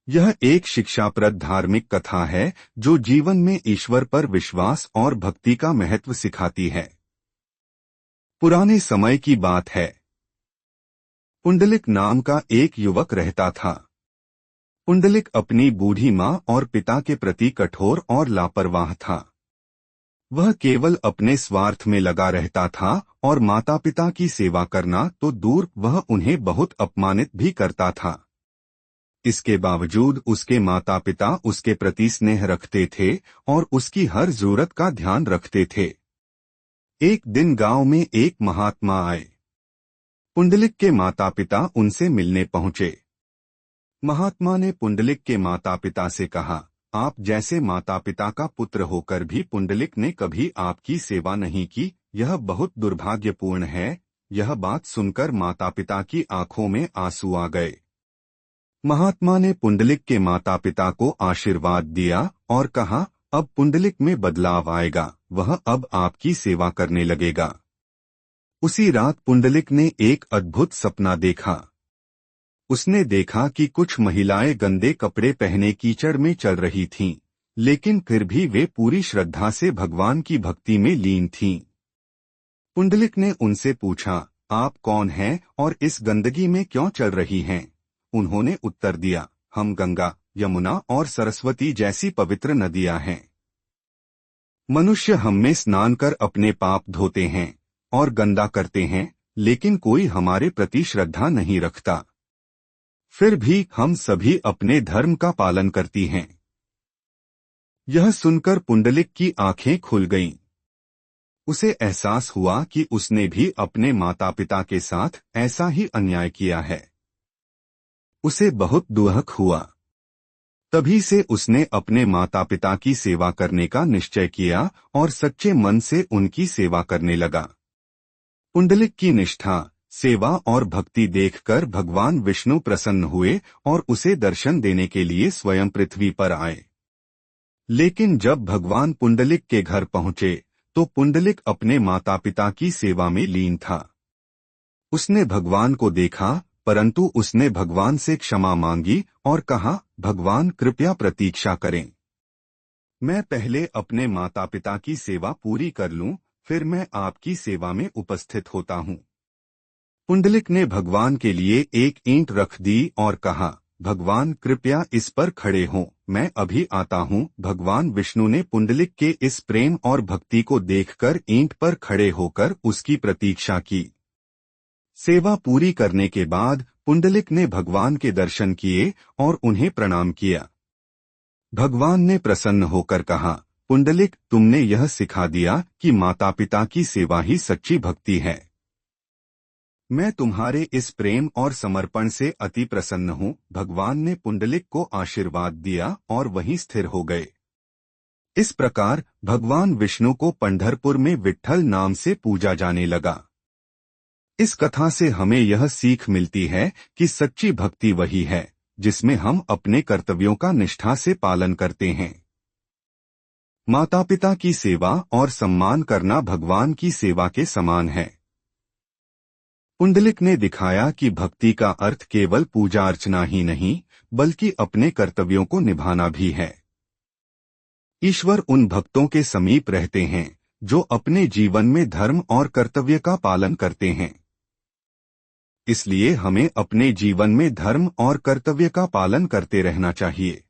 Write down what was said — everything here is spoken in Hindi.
यह एक शिक्षाप्रद धार्मिक कथा है जो जीवन में ईश्वर पर विश्वास और भक्ति का महत्व सिखाती है। पुराने समय की बात है। पुंडलिक नाम का एक युवक रहता था। पुंडलिक अपनी बूढ़ी माँ और पिता के प्रति कठोर और लापरवाह था। वह केवल अपने स्वार्थ में लगा रहता था और माता पिता की सेवा करना तो दूर, वह उन्हें बहुत अपमानित भी करता था। इसके बावजूद उसके माता पिता उसके प्रति स्नेह रखते थे और उसकी हर जरूरत का ध्यान रखते थे। एक दिन गांव में एक महात्मा आए। पुंडलिक के माता पिता उनसे मिलने पहुंचे। महात्मा ने पुंडलिक के माता पिता से कहा, आप जैसे माता पिता का पुत्र होकर भी पुंडलिक ने कभी आपकी सेवा नहीं की, यह बहुत दुर्भाग्यपूर्ण है। यह बात सुनकर माता पिता की आंखों में आंसू आ गए। महात्मा ने पुंडलिक के माता पिता को आशीर्वाद दिया और कहा, अब पुंडलिक में बदलाव आएगा, वह अब आपकी सेवा करने लगेगा। उसी रात पुंडलिक ने एक अद्भुत सपना देखा। उसने देखा कि कुछ महिलाएं गंदे कपड़े पहने कीचड़ में चल रही थीं, लेकिन फिर भी वे पूरी श्रद्धा से भगवान की भक्ति में लीन थीं। पुंडलिक ने उनसे पूछा, आप कौन हैं और इस गंदगी में क्यों चल रही हैं? उन्होंने उत्तर दिया, हम गंगा, यमुना और सरस्वती जैसी पवित्र नदियां हैं। मनुष्य हम में स्नान कर अपने पाप धोते हैं और गंदा करते हैं, लेकिन कोई हमारे प्रति श्रद्धा नहीं रखता। फिर भी हम सभी अपने धर्म का पालन करती हैं। यह सुनकर पुंडलिक की आंखें खुल गईं। उसे एहसास हुआ कि उसने भी अपने माता पिता के साथ ऐसा ही अन्याय किया है। उसे बहुत दुख हुआ। तभी से उसने अपने माता पिता की सेवा करने का निश्चय किया और सच्चे मन से उनकी सेवा करने लगा। पुंडलिक की निष्ठा, सेवा और भक्ति देखकर भगवान विष्णु प्रसन्न हुए और उसे दर्शन देने के लिए स्वयं पृथ्वी पर आए। लेकिन जब भगवान पुंडलिक के घर पहुंचे तो पुंडलिक अपने माता पिता की सेवा में लीन था। उसने भगवान को देखा, परंतु उसने भगवान से क्षमा मांगी और कहा, भगवान कृपया प्रतीक्षा करें। मैं पहले अपने माता पिता की सेवा पूरी कर लूं, फिर मैं आपकी सेवा में उपस्थित होता हूं। पुंडलिक ने भगवान के लिए एक ईंट रख दी और कहा, भगवान कृपया इस पर खड़े हों, मैं अभी आता हूं। भगवान विष्णु ने पुंडलिक के इस प्रेम और भक्ति को देखकर ईंट पर खड़े होकर उसकी प्रतीक्षा की। सेवा पूरी करने के बाद पुंडलिक ने भगवान के दर्शन किए और उन्हें प्रणाम किया। भगवान ने प्रसन्न होकर कहा, पुंडलिक, तुमने यह सिखा दिया कि माता पिता की सेवा ही सच्ची भक्ति है। मैं तुम्हारे इस प्रेम और समर्पण से अति प्रसन्न हूँ। भगवान ने पुंडलिक को आशीर्वाद दिया और वहीं स्थिर हो गए। इस प्रकार भगवान विष्णु को पंढरपुर में विट्ठल नाम से पूजा जाने लगा। इस कथा से हमें यह सीख मिलती है कि सच्ची भक्ति वही है जिसमें हम अपने कर्तव्यों का निष्ठा से पालन करते हैं। माता पिता की सेवा और सम्मान करना भगवान की सेवा के समान है। पुंडलिक ने दिखाया कि भक्ति का अर्थ केवल पूजा अर्चना ही नहीं, बल्कि अपने कर्तव्यों को निभाना भी है। ईश्वर उन भक्तों के समीप रहते हैं जो अपने जीवन में धर्म और कर्तव्य का पालन करते हैं। इसलिए हमें अपने जीवन में धर्म और कर्तव्य का पालन करते रहना चाहिए।